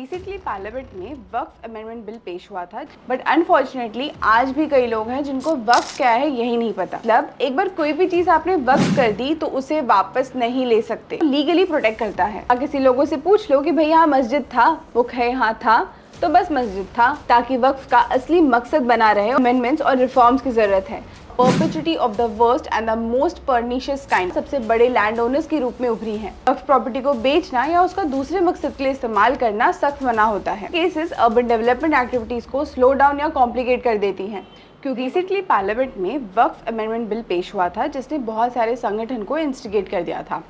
Recently parliament में वक्फ amendment bill पेश हुआ था, बट अनफॉर्चुनेटली आज भी कई लोग हैं जिनको वक्फ क्या है यही नहीं पता। मतलब एक बार कोई भी चीज आपने वक्फ कर दी तो उसे वापस नहीं ले सकते, लीगली प्रोटेक्ट करता है। किसी लोगों से पूछ लो कि भाई यहाँ मस्जिद था, वो कहे हाँ था, तो बस मस्जिद था, ताकि वक्फ का असली मकसद बना रहे। अमेंडमेंट्स और रिफॉर्म्स की जरूरत है। Perpetuity of the worst and the most pernicious kind सबसे बड़े लैंड ओनर्स के रूप में उभरी हैं। वक्फ प्रॉपर्टी को बेचना या उसका दूसरे मकसद के लिए इस्तेमाल करना सख्त मना होता है। केसेस अर्बन डेवलपमेंट एक्टिविटीज को स्लो डाउन या कॉम्प्लिकेट कर देती हैं। क्योंकि रिसेंटली पार्लियामेंट में वक्फ अमेंडमेंट बिल पेश हुआ था, जिसने बहुत सारे संगठन को इंस्टिगेट कर दिया था।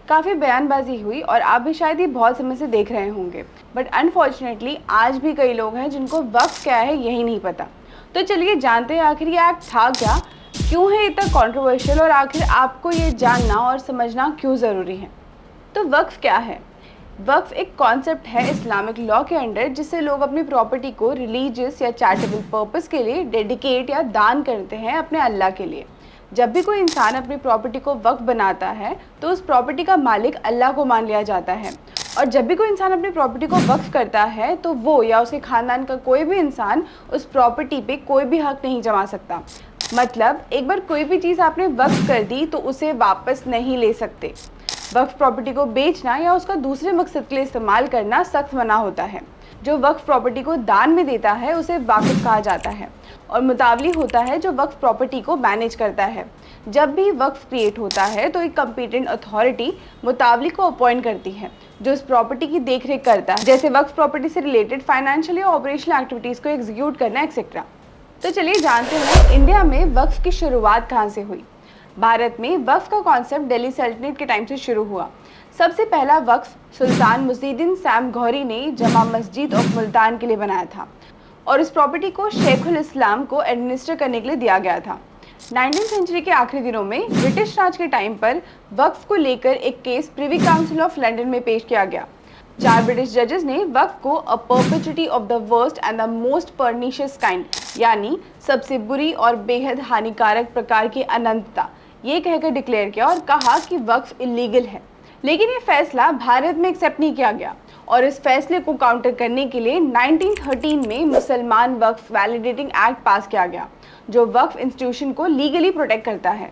काफ़ी बयानबाजी हुई और आप भी शायद ये बहुत समय से देख रहे होंगे, बट अनफॉर्चुनेटली आज भी कई लोग हैं जिनको वक्फ क्या है यही नहीं पता। तो चलिए जानते हैं आखिर ये एक्ट था क्या, क्यों है इतना कंट्रोवर्शियल, और आखिर आपको ये जानना और समझना क्यों ज़रूरी है। तो वक्फ क्या है? वक्फ एक कॉन्सेप्ट है इस्लामिक लॉ के अंडर, जिससे लोग अपनी प्रॉपर्टी को रिलीजियस या चैरिटेबल पर्पस के लिए डेडिकेट या दान करते हैं अपने अल्लाह के लिए। जब भी कोई इंसान अपनी प्रॉपर्टी को वक्फ बनाता है तो उस प्रॉपर्टी का मालिक अल्लाह को मान लिया जाता है। और जब भी कोई इंसान अपनी प्रॉपर्टी को वक्फ करता है तो वो या उसके खानदान का कोई भी इंसान उस प्रॉपर्टी पे कोई भी हक नहीं जमा सकता। मतलब एक बार कोई भी चीज़ आपने वक्फ कर दी तो उसे वापस नहीं ले सकते। वक्फ प्रॉपर्टी को बेचना या उसका दूसरे मकसद के लिए इस्तेमाल करना सख्त मना होता है। जो वक्फ प्रॉपर्टी को दान में देता है उसे वाकिफ कहा जाता है, और मुतावली होता है जो वक्फ प्रॉपर्टी को मैनेज करता है। जब भी वक्फ क्रिएट होता है तो एक कम्पिटेंट अथॉरिटी मुतावली को अपॉइंट करती है, जो इस प्रॉपर्टी की देखरेख करता है, जैसे वक्फ प्रॉपर्टी से रिलेटेड फाइनेंशियल या ऑपरेशनल एक्टिविटीज़ को एग्जीक्यूट करना एक्सेट्रा। तो चलिए जानते हैं इंडिया में वक्फ की शुरुआत कहाँ से हुई। भारत में वक्फ का कॉन्सेप्ट दिल्ली सल्तनत के टाइम से शुरू हुआ। सबसे पहला वक्फ सुल्तान मुइज़ुद्दीन सैम गौहरी ने जमा मस्जिद ऑफ मुल्तान के लिए बनाया था, और इस प्रॉपर्टी को शेखुल इस्लाम को एडमिनिस्टर करने के लिए दिया गया था। 19वीं सेंचुरी के आखिरी दिनों में ब्रिटिश राज के टाइम पर वक्फ को लेकर एक case Privy Council of London में पेश किया गया। 4 ब्रिटिश जजेस ने वक्फ को a perpetuity of the worst and the most pernicious kind, यानी सबसे बुरी और बेहद हानिकारक प्रकार की अनंतता, ये कहकर डिक्लेयर किया और कहा कि वक्फ इलीगल है। लेकिन ये फैसला भारत में एक्सेप्ट नहीं किया गया, और इस फैसले को काउंटर करने के लिए 1913 में मुसलमान वक्फ वैलिडेटिंग एक्ट पास किया गया, जो वक्फ इंस्टीट्यूशन को लीगली प्रोटेक्ट करता है।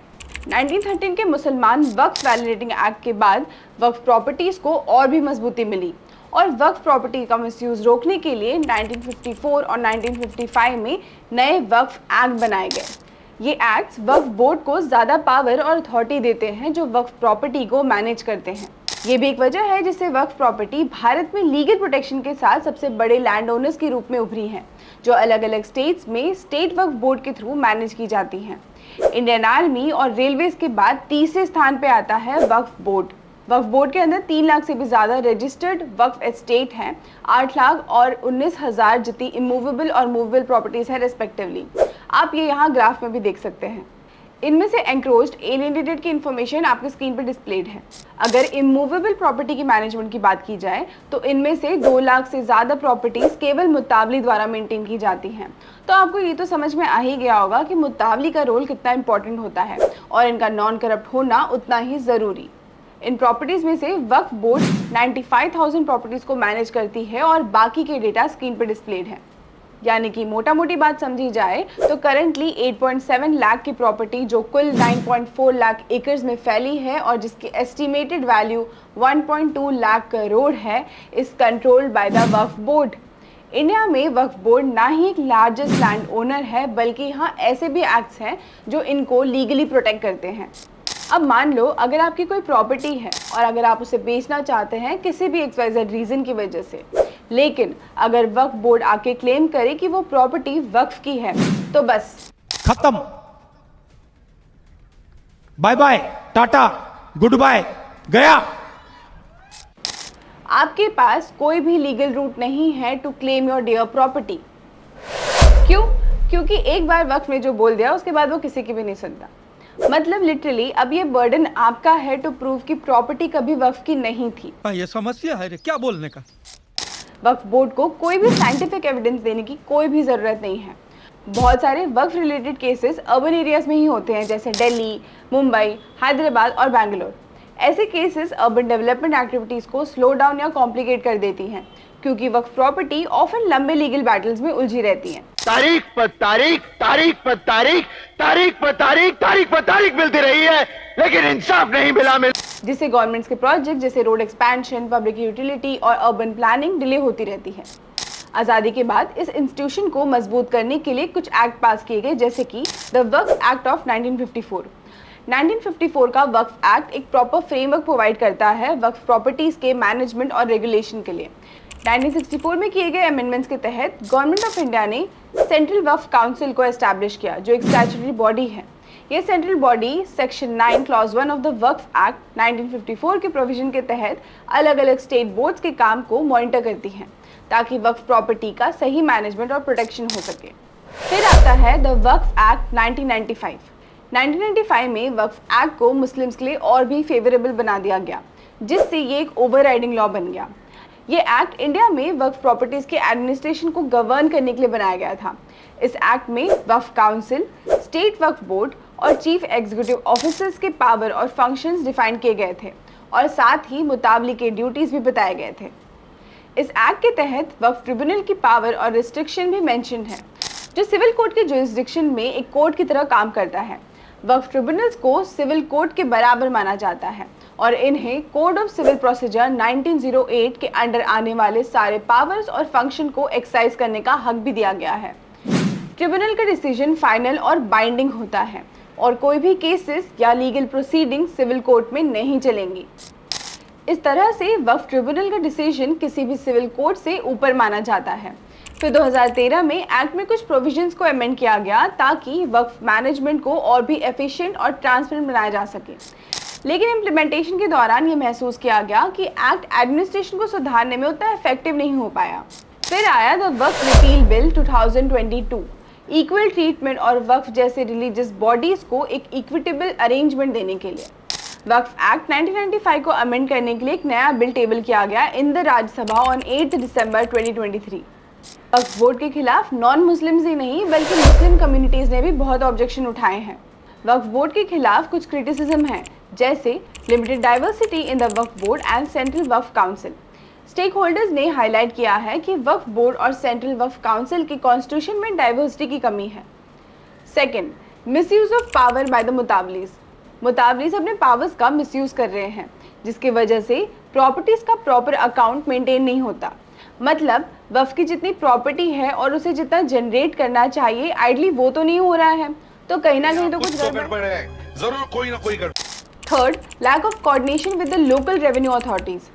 1913 के मुसलमान वक्फ वैलिडेटिंग एक्ट के बाद वक्फ प्रॉपर्टीज़ को और भी मजबूती मिली, और वक्फ प्रॉपर्टी का मिसयूज़ रोकने के लिए 1954 और 1955 में नए वक्फ एक्ट बनाए गए। ये एक्ट्स वक्फ बोर्ड को ज़्यादा पावर और अथॉरिटी देते हैं, जो वक्फ प्रॉपर्टी को मैनेज करते हैं। ये भी एक वजह है जिससे वक्फ प्रॉपर्टी भारत में लीगल प्रोटेक्शन के साथ सबसे बड़े लैंड ओनर्स के रूप में उभरी हैं, जो अलग अलग स्टेट्स में स्टेट वक्फ बोर्ड के थ्रू मैनेज की जाती हैं। इंडियन आर्मी और रेलवेज के बाद तीसरे स्थान पे आता है वक्फ बोर्ड। वक्फ बोर्ड के अंदर 3 लाख से भी ज़्यादा रजिस्टर्ड वक्फ एस्टेट हैं, 8 लाख और 19,000 जितनी इमूवेबल और मूवेबल प्रॉपर्टीज़ हैं रेस्पेक्टिवली। आप ये यहाँ ग्राफ में भी देख सकते हैं। इनमें से एनक्रोच्ड एलियनेटेड की इन्फॉर्मेशन आपके स्क्रीन पर डिस्प्लेड है। अगर इमूवेबल प्रॉपर्टी की मैनेजमेंट की बात की जाए तो इनमें से 2 लाख से ज़्यादा प्रॉपर्टीज़ केवल मुतावली द्वारा मेंटेन की जाती हैं। तो आपको ये तो समझ में आ ही गया होगा कि मुतावली का रोल कितना इंपॉर्टेंट होता है, और इनका नॉन करप्ट होना उतना ही ज़रूरी। इन प्रॉपर्टीज़ में से वक्फ बोर्ड 95,000 प्रॉपर्टीज़ को मैनेज करती है, और बाकी के डेटा स्क्रीन पर डिस्प्लेड है। यानी कि मोटा मोटी बात समझी जाए तो करंटली 8.7 लाख की प्रॉपर्टी, जो कुल 9.4 लाख एकर्स में फैली है और जिसकी एस्टिमेटेड वैल्यू 1.2 लाख करोड़ है, इज कंट्रोल्ड बाय द वक्फ बोर्ड। इंडिया में वक्फ बोर्ड ना ही एक लार्जेस्ट लैंड ओनर है, बल्कि यहाँ ऐसे भी एक्ट्स हैं जो इनको लीगली प्रोटेक्ट करते हैं। अब मान लो अगर आपकी कोई प्रॉपर्टी है और अगर आप उसे बेचना चाहते हैं किसी भी XYZ रीज़न की वजह से, लेकिन अगर वक्फ बोर्ड आके क्लेम करे कि वो प्रॉपर्टी वक्फ की है, तो बस खत्म, बाय बाय, टाटा, गुड बाय, गया। आपके पास कोई भी लीगल रूट नहीं है to claim your dear property. क्यों? क्योंकि एक बार वक्फ ने जो बोल दिया उसके बाद वो किसी की भी नहीं सुनता। मतलब लिटरली अब ये बर्डन आपका है टू प्रूव कि प्रॉपर्टी कभी वक्फ की नहीं थी। ये समस्या है रे, क्या बोलने का। वक्फ बोर्ड को कोई भी साइंटिफिक एविडेंस देने की कोई भी ज़रूरत नहीं है। बहुत सारे वक्फ रिलेटेड केसेस अर्बन एरियाज में ही होते हैं, जैसे दिल्ली, मुंबई, हैदराबाद और बेंगलोर। ऐसे केसेस अर्बन डेवलपमेंट एक्टिविटीज़ को स्लो डाउन या कॉम्प्लिकेट कर देती हैं, क्योंकि वक्फ प्रॉपर्टी ऑफन लंबे लीगल बैटल्स में उलझी रहती हैं। तारीख पर तारीख, तारीख पर तारीख, तारीख पर तारीख, तारीख पर तारीख मिलती रही है, लेकिन इंसाफ नहीं मिला। जिससे गवर्नमेंट्स के प्रोजेक्ट जैसे रोड एक्सपेंशन, पब्लिक यूटिलिटी और अर्बन प्लानिंग डिले होती रहती है। आज़ादी के बाद इस इंस्टीट्यूशन को मजबूत करने के लिए कुछ एक्ट पास किए गए, जैसे कि द वक्फ एक्ट ऑफ 1954। 1954 का वक्फ एक्ट एक प्रॉपर फ्रेमवर्क प्रोवाइड करता है वक्फ प्रॉपर्टीज के मैनेजमेंट और रेगुलेशन के लिए। 1964 में किए गए अमेंडमेंट्स के तहत गवर्नमेंट ऑफ इंडिया ने सेंट्रल वक्फ काउंसिल को एस्टैब्लिश किया, जो एक स्टैट्यूटरी बॉडी है। ये central body section 9 clause 1 of the Waqf act 1954 के प्रोविजन के तहत अलग अलग स्टेट बोर्ड्स के काम को मॉनिटर करती हैं, ताकि वक्फ प्रॉपर्टी का सही मैनेजमेंट और प्रोटेक्शन हो सके। फिर आता है द वक्फ एक्ट 1995। 1995 में वक्फ एक्ट को मुस्लिम्स के लिए और भी फेवरेबल बना दिया गया, जिससे ये एक ओवरराइडिंग लॉ बन गया। ये एक्ट इंडिया में वक्फ प्रॉपर्टीज के एडमिनिस्ट्रेशन को गवर्न करने के लिए बनाया गया था। इस एक्ट में वक्फ काउंसिल, स्टेट वक्फ बोर्ड और चीफ एग्जीक्यूटिव ऑफिसर्स के पावर और फंक्शंस डिफाइन किए गए थे, और साथ ही मुताबिली के ड्यूटीज भी बताए गए थे। इस एक्ट के तहत वक्फ ट्रिब्यूनल की पावर और रिस्ट्रिक्शन भी मेंशन है, जो सिविल कोर्ट के जुरिस्डिक्शन में एक कोर्ट की तरह काम करता है। वक्फ ट्रिब्यूनल्स को सिविल कोर्ट के बराबर माना जाता है और इन्हें कोड ऑफ सिविल प्रोसीजर 1908 के अंडर आने वाले सारे पावर्स और फंक्शन को एक्सरसाइज करने का हक भी दिया गया है। ट्रिब्यूनल का डिसीजन फाइनल और बाइंडिंग होता है और कोई भी केसेस या लीगल प्रोसीडिंग सिविल कोर्ट में नहीं चलेंगी। इस तरह से वक्फ ट्रिब्यूनल का डिसीजन किसी भी सिविल कोर्ट से ऊपर माना जाता है। फिर 2013 में एक्ट में कुछ प्रोविजंस को अमेंड किया गया, ताकि वक्फ मैनेजमेंट को और भी एफिशिएंट और ट्रांसपेरेंट बनाया जा सके। लेकिन इम्प्लीमेंटेशन के दौरान ये महसूस किया गया कि एक्ट एडमिनिस्ट्रेशन को सुधारने में उतना इफेक्टिव नहीं हो पाया। फिर आया the Waqf repeal bill 2022, equal treatment और वक्फ जैसे रिलीजियस बॉडीज को एक इक्विटेबल अरेंजमेंट देने के लिए। वक्फ एक्ट 1995 को अमेंड करने के लिए एक नया बिल टेबल किया गया in the Rajya Sabha on 8 December 2023। Waqf board के खिलाफ नॉन मुस्लिम्स ही नहीं बल्कि मुस्लिम कम्युनिटीज़ ने भी बहुत ऑब्जेक्शन उठाए हैं। वक्फ बोर्ड के खिलाफ कुछ क्रिटिसिज्म है, जैसे लिमिटेड डाइवर्सिटी इन द वक्फ बोर्ड एंड सेंट्रल वक्फ काउंसिल। स्टेक होल्डर्स ने हाईलाइट किया है कि वक्फ बोर्ड और सेंट्रल वक्फ काउंसिल के कॉन्स्टिट्यूशन में डाइवर्सिटी की कमी है। Second, misuse of power by the मुतावलीज अपने पावर्स का मिसयूज कर रहे हैं, जिसकी वजह से प्रॉपर्टीज का प्रॉपर अकाउंट मेंटेन नहीं होता। मतलब वक्फ की जितनी प्रॉपर्टी है और उसे जितना जनरेट करना चाहिए आइडली वो तो नहीं हो रहा है, तो कहीं ना कहीं तो कुछ गड़बड़ है। जरूर कोई ना कोई third, lack of coordination with the local revenue authorities.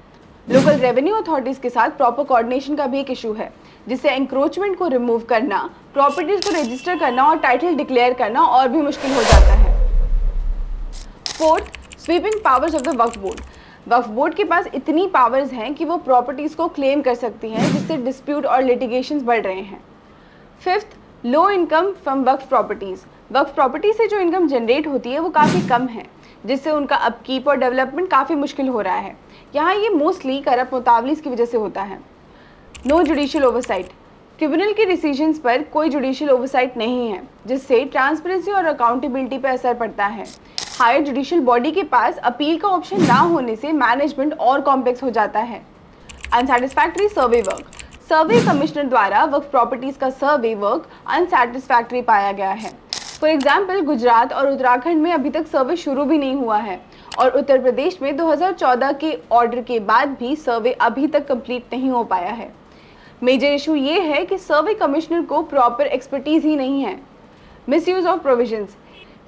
Local revenue authorities के साथ प्रॉपर कोऑर्डिनेशन का भी एक इशू है, जिससे एंक्रोचमेंट को रिमूव करना, प्रॉपर्टीज को रजिस्टर करना और टाइटल डिक्लेयर करना और भी मुश्किल हो जाता है। Fourth, sweeping powers of the वक्फ बोर्ड। वक्फ बोर्ड के पास इतनी पावर्स हैं कि वो प्रॉपर्टीज को क्लेम कर सकती हैं, जिससे डिस्प्यूट और लिटिगेशंस बढ़ रहे हैं। Fifth, low income from Waqf properties. Waqf property से जो इनकम जनरेट होती है वो काफ़ी कम है, जिससे उनका अपकीप और डेवलपमेंट काफ़ी मुश्किल हो रहा है। यहाँ ये मोस्टली करप्ट मुतावलीज की वजह से होता है। No judicial oversight. ट्रिब्यूनल के डिसीजंस पर कोई जुडिशियल ओवरसाइट नहीं है, जिससे ट्रांसपेरेंसी और अकाउंटेबिलिटी पर असर पड़ता है। हायर जुडिशियल बॉडी के पास अपील का ऑप्शन ना होने से मैनेजमेंट और कॉम्प्लेक्स हो जाता है। अनसैटिस्फैक्ट्री सर्वे वर्क। सर्वे कमिश्नर द्वारा वक्फ प्रॉपर्टीज का सर्वे वर्क अनसैटिस्फैक्ट्री पाया गया है। फॉर एग्जाम्पल, गुजरात और उत्तराखंड में अभी तक सर्वे शुरू भी नहीं हुआ है, और उत्तर प्रदेश में 2014 के ऑर्डर के बाद भी सर्वे अभी तक कंप्लीट नहीं हो पाया है। मेजर इशू ये है कि सर्वे कमिश्नर को प्रॉपर एक्सपर्टीज ही नहीं है। Misuse of provisions.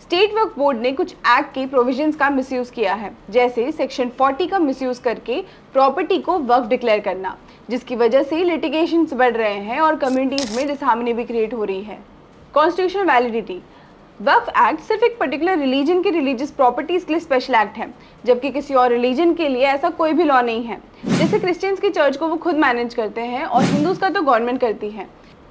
State Waqf board ने कुछ एक्ट के प्रोविजंस का मिसयूज किया है, जैसे सेक्शन 40 का मिसयूज करके प्रॉपर्टी को वक्फ डिक्लेयर करना, जिसकी वजह से लिटिगेशंस बढ़ रहे हैं और कम्युनिटीज में डिसहार्मनी भी क्रिएट हो रही है। Constitutional validity. वक्फ एक्ट सिर्फ एक पर्टिकुलर रिलीजन के रिलीजियस प्रॉपर्टीज के लिए स्पेशल एक्ट है, जबकि किसी और रिलीजन के लिए ऐसा कोई भी लॉ नहीं है। जैसे क्रिश्चियंस की चर्च को वो खुद मैनेज करते हैं और हिंदूज का तो गवर्नमेंट करती है।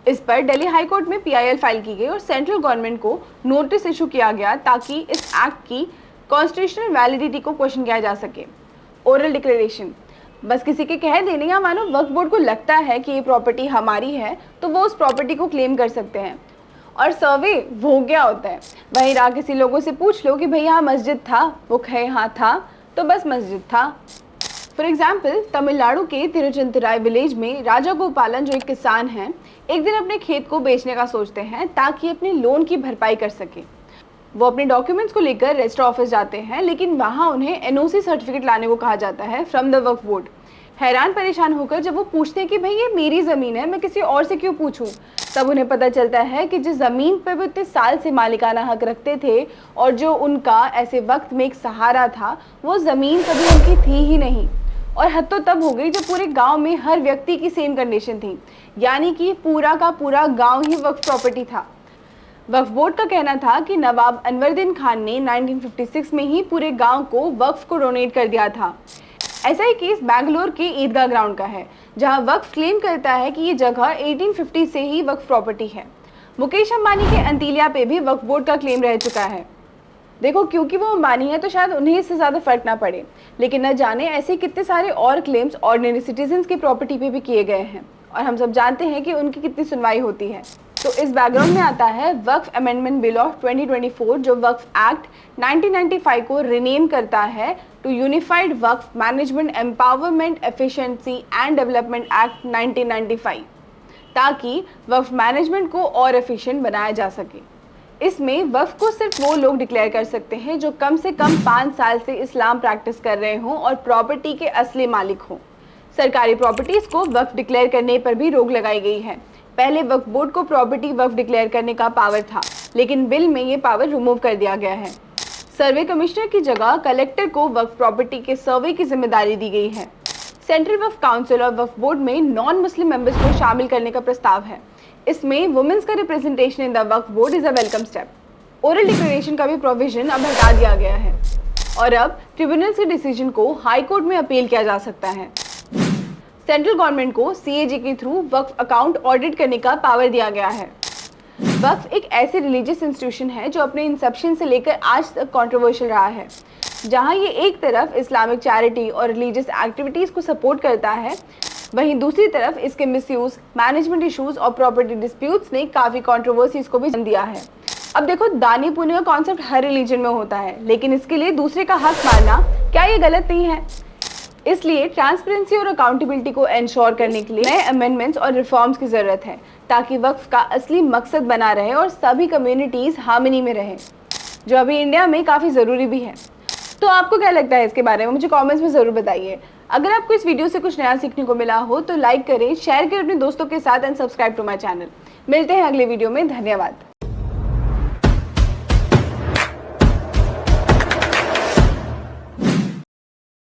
इस पर दिल्ली हाई कोर्ट में PIL फाइल की गई और सेंट्रल गवर्नमेंट को नोटिस इशू किया गया, ताकि इस एक्ट की कॉन्स्टिट्यूशनल वैलिडिटी को क्वेश्चन किया जा सके। Oral declaration. बस किसी के कह देने या मानो वक्फ बोर्ड को लगता है कि ये प्रॉपर्टी हमारी है, तो वो उस प्रॉपर्टी को क्लेम कर सकते हैं। और सर्वे वो क्या होता है? वहीं रहा किसी लोगों से पूछ लो कि भाई यहाँ मस्जिद था, वो कहे हाँ था, तो बस मस्जिद था। फॉर एग्जाम्पल, तमिलनाडु के तिरुचंतुराय विलेज में राजा गोपालन, जो एक किसान हैं, एक दिन अपने खेत को बेचने का सोचते हैं ताकि अपने लोन की भरपाई कर सके। वो अपने डॉक्यूमेंट्स को लेकर रजिस्टर ऑफिस जाते हैं, लेकिन वहाँ उन्हें एनओसी सर्टिफिकेट लाने को कहा जाता है फ्रॉम द वक्फ बोर्ड। हैरान परेशान होकर जब वो पूछते हैं कि भाई ये मेरी ज़मीन है, मैं किसी और से क्यों पूछूं, तब उन्हें पता चलता है कि जिस ज़मीन पर वो इतने साल से मालिकाना हक रखते थे और जो उनका ऐसे वक्त में एक सहारा था, वो ज़मीन कभी उनकी थी ही नहीं। और हद तो तब हो गई जब पूरे गांव में हर व्यक्ति की सेम कंडीशन थी, यानी कि पूरा का पूरा गांव ही वक्फ प्रॉपर्टी था। वक्फ बोर्ड का कहना था कि नवाब अनवरुद्दीन खान ने 1956 में ही पूरे गांव को वक्फ को डोनेट कर दिया था। ऐसा ही केस बैंगलोर के ईदगाह ग्राउंड का है, जहां वक्फ क्लेम करता है कि ये जगह 1850 से ही वक्फ प्रॉपर्टी है। मुकेश अंबानी के अंतिलिया पे भी वक्फ बोर्ड का क्लेम रह चुका है। देखो, क्योंकि वो अंबानी है तो शायद उन्हें इससे ज़्यादा फर्क ना पड़े, लेकिन न जाने ऐसे कितने सारे और क्लेम्स ऑर्डिनरी सिटीजन्स की प्रॉपर्टी पे भी किए गए हैं, और हम सब जानते हैं कि उनकी कितनी सुनवाई होती है। तो इस बैकग्राउंड में आता है वक्फ अमेंडमेंट बिल ऑफ 2024, जो वक्फ एक्ट 1995 को रिनेम करता है to unified Waqf management empowerment efficiency and development act 1995, ताकि वक्फ मैनेजमेंट को और एफिशिएंट बनाया जा सके। इसमें वक्फ को सिर्फ वो लोग डिक्लेयर कर सकते हैं जो कम से कम 5 साल से इस्लाम प्रैक्टिस कर रहे हों और प्रॉपर्टी के असली मालिक हों। सरकारी प्रॉपर्टीज़ को वक्फ डिक्लेयर करने पर भी रोक लगाई गई है। पहले वक्फ बोर्ड को प्रॉपर्टी वक्फ डिक्लेयर करने का पावर था, लेकिन बिल में ये पावर रिमूव कर दिया गया है। सर्वे कमिश्नर की जगह कलेक्टर को वक्फ प्रॉपर्टी के सर्वे की जिम्मेदारी दी गई है। सेंट्रल वक्फ काउंसिल और वक्फ बोर्ड में नॉन मुस्लिम मेंबर्स को शामिल करने का प्रस्ताव है। इसमें वुमेन्स का रिप्रेजेंटेशन इन द वक्फ board is a welcome step. Oral declaration का भी प्रोविजन अब हटा दिया गया है, और अब ट्रिब्यूनल के डिसीजन को हाई कोर्ट में अपील किया जा सकता है। सेंट्रल गवर्नमेंट को सीएजी के थ्रू वक्फ अकाउंट ऑडिट करने का पावर दिया गया है। वक्फ एक ऐसी रिलीजियस इंस्टीट्यूशन है जो अपने इंसेप्शन से लेकर आज तक कंट्रोवर्शियल रहा है, जहां ये एक तरफ इस्लामिक चैरिटी और रिलीजियस एक्टिविटीज़ को सपोर्ट करता है, वहीं दूसरी तरफ इसके मिसयूज, मैनेजमेंट इश्यूज और प्रॉपर्टी डिस्प्यूट्स ने काफ़ी कंट्रोवर्सीज को भी जन्म दिया है। अब देखो, दानी पुण्य का कॉन्सेप्ट हर रिलीजन में होता है, लेकिन इसके लिए दूसरे का हक मारना क्या ये गलत नहीं है? इसलिए ट्रांसपेरेंसी और अकाउंटेबिलिटी को एंश्योर करने के लिए नए अमेंडमेंट्स और रिफॉर्म्स की ज़रूरत है, ताकि वक्फ का असली मकसद बना रहे और सभी कम्युनिटीज़ हार्मनी में रहें, जो अभी इंडिया में काफ़ी ज़रूरी भी है। तो आपको क्या लगता है इसके बारे में, मुझे कमेंट्स में ज़रूर बताइए। अगर आपको इस वीडियो से कुछ नया सीखने को मिला हो तो लाइक करें, शेयर करें अपने दोस्तों के साथ and subscribe to my channel. मिलते हैं अगले वीडियो में। धन्यवाद।